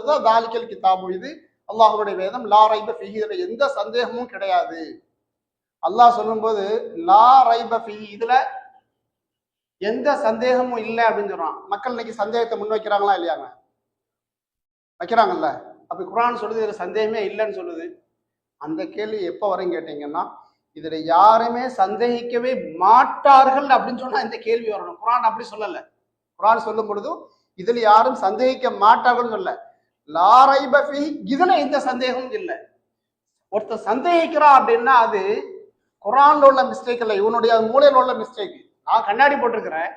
தான் தாலிக்கல் கிதாபு, இது அல்லாஹ்வுடைய வேதம், லா ரைப ஃபீஹி, இதுல எந்த சந்தேகமும் கிடையாது. அல்லாஹ் சொல்லும்போது லா ரைப ஃபீஹி, இதுல எந்த சந்தேகமும் இல்லை அப்படின்னு சொல்றான். மக்கள் இன்னைக்கு சந்தேகத்தை முன்வைக்கிறாங்களா இல்லையாங்க? வைக்கிறாங்கல்ல. அப்ப குர்ஆன் சொல்லுது இதுல சந்தேகமே இல்லைன்னு சொல்லுது. அந்த கேள்வி எப்ப வரும் கேட்டீங்கன்னா, இதுல யாருமே சந்தேகிக்கவே மாட்டார்கள் அப்படின்னு சொன்னா இந்த கேள்வி வரணும். குர்ஆன் அப்படி சொல்லல. குர்ஆன் சொல்லும் பொழுது இதுல யாரும் சந்தேகிக்க மாட்டார்கள் சொல்ல, லா ரைப ஃபீஹி, இதுல எந்த சந்தேகமும் இல்லை. ஒருத்தர் சந்தேகிக்கிறான் அப்படின்னா அது குர்ஆன்ல உள்ள மிஸ்டேக் இல்லை, இவனுடைய மூளையில உள்ள மிஸ்டேக். நான் கண்ணாடி போட்டிருக்கிறேன்,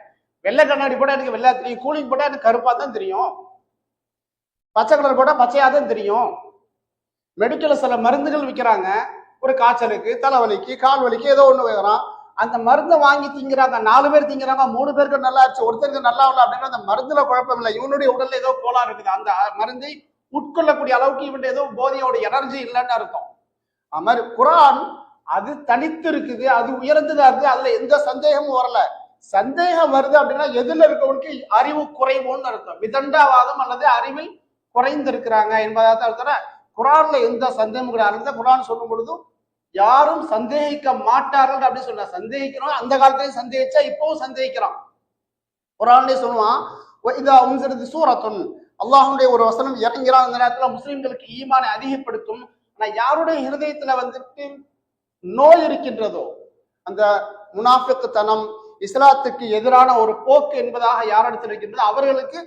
வெள்ளை கண்ணாடி போட்டா எனக்கு வெள்ளை தெரியும், கூலிங் போட்டா எனக்கு கருப்பா தான் தெரியும், பச்சை கலர் போட்டா பச்சையா தான் தெரியும். மெடிக்கல்ல சில மருந்துகள் விற்கிறாங்க, ஒரு காய்ச்சலுக்கு, தலைவலிக்கு, கால் வலிக்கு, ஏதோ ஒண்ணு வைக்கிறான். அந்த மருந்தை வாங்கி திங்கிறாங்க, 4 பேர் திங்கிறாங்க, 3 பேருக்கு நல்லா ஆச்சு, ஒருத்தருக்கு நல்லா இல்லை அப்படின்னா அந்த மருந்துல குழப்பம் இல்லை, இவனுடைய உடல்ல ஏதோ கோளாறு இருக்குது, அந்த மருந்தை உட்கொள்ளக்கூடிய அளவுக்கு இவன் ஏதோ போதையோட எனர்ஜி இல்லைன்னு அர்த்தம். அது மாதிரி குர்ஆன் அது தனித்து இருக்குது, அது உயர்ந்ததா இருக்குது, அதுல எந்த சந்தேகமும் வரல. சந்தேகம் வருது அப்படின்னா எதுல இருக்கவனுக்கு அறிவு குறைவுன்னு அர்த்தம், விதண்டாவாதம் அல்லது அறிவில் குறைந்திருக்கிறாங்க என்பதாக தவிர குர்ஆன்ல எந்த சந்தேகமும் கிடையாது. குர்ஆன் சொல்லும் பொழுது யாரும் சந்தேகிக்க மாட்டார்கள் அப்படின்னு சொன்னா, சந்தேகிக்கிறோம், அந்த காலத்திலேயும் சந்தேகிச்சா இப்பவும் சந்தேகிக்கிறான். குர்ஆன்லயே சொல்லுவான், இதா உன்சிலது சூரத்துன், அல்லாஹ்வுடைய ஒரு வசனம் இறங்கிறான், அந்த நேரத்துல முஸ்லிம்களுக்கு ஈமானை அதிகப்படுத்தும். ஆனா யாருடைய ஹிருதயத்துல வந்துட்டு நோய் இருக்கின்றதோ, அந்த முனாஃபிக்குத்தனம், இஸ்லாத்துக்கு எதிரான ஒரு போக்கு என்பதாக யாரிடத்தில் இருக்கின்றதோ அவர்களுக்கு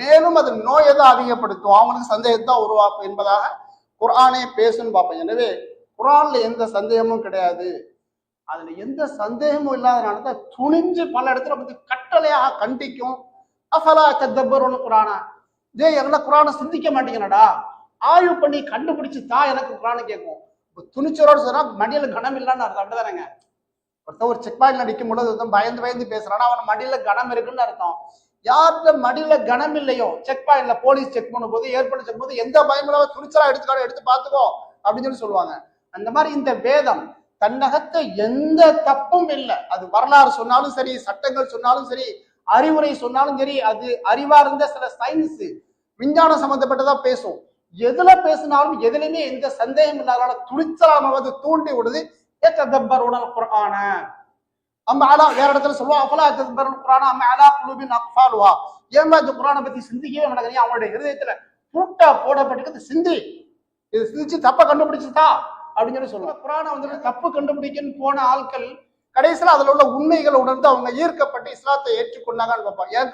மேலும் அது நோயை தான் அதிகப்படுத்தும், அவங்களுக்கு சந்தேகத்தை உருவாக்கும் என்பதாக குர்ஆனே பேசுன்னு பார்ப்போம். எனவே குர்ஆன்ல எந்த சந்தேகமும் கிடையாது. அதுல எந்த சந்தேகமும் இல்லாதனால தான் துணிஞ்சு பல இடத்துல வந்து கட்டளையாக கண்டிக்கும். அஃபலா ததப்பருன குர்ஆன, எங்களை குர்ஆனை சிந்திக்க மாட்டீங்கடா, ஆய்வு பண்ணி கண்டுபிடிச்சு தான் எனக்கு குர்ஆனை கேட்கும். துணிச்சலோடு சொன்னா மடியில கனம் இல்லைன்னு அர்த்தம். அப்படிதானங்க, ஒருத்தன் ஒரு செக் பாயிண்ட்ல நிற்கும் பொழுது பயந்து பயந்து பேசுறான்னா அவன் மடியில கனம் இருக்குன்னு அர்த்தம். யார்கிட்ட மடியில கனம் இல்லையோ, செக் பாயிண்ட்ல போலீஸ் செக் பண்ணும் போது, ஏற்பட்டு செக் போது எந்த பயமில்லாம துணிச்சலா எடுத்து பார்த்துக்கோ அப்படின்னு சொல்லி சொல்லுவாங்க. அந்த மாதிரி இந்த வேதம் தன்னகத்தை எந்த தப்பும் இல்லை. அது வரலாறு சொன்னாலும் சரி, சட்டங்கள் சொன்னாலும் சரி, அறிவுரை சொன்னாலும் சரி, அது அறிவார்ந்த சில சயின்ஸ் விஞ்ஞானம் சம்பந்தப்பட்டதா பேசும். எதுல பேசினாலும் எதுலையுமே எந்த சந்தேகம் இல்லாத துணிச்சலானது தூண்டி விடுது. ஏத்ததப்பருன குர்ஆன அம்மா வேற இடத்துல சொல்லுவா, அஃபலா ததப்பருன குர்ஆன அம்மா அலா குலூபின் அக்ஃபாலுஹா, ஏன் இந்த குர்ஆனை பத்தி சிந்திக்கவே மாட்டேங்கிறீங்க, அவங்களுடைய ஹிருதயத்துல பூட்டா போடப்பட்டிருக்கு, சிந்தி, இது சிந்திச்சு தப்ப கண்டுபிடிச்சுட்டா அப்படின்னு சொல்லி சொல்லுவாங்க. குர்ஆனை வந்துட்டு தப்பு கண்டுபிடிக்கன்னு போன ஆட்கள் கடைசியில அதுல உள்ள உண்மைகளை உணர்ந்து அவங்க ஈர்க்கப்பட்டு இஸ்லாத்தை ஏற்றுக்கொண்டாங்கன்னு பார்ப்பாங்க. ஏன்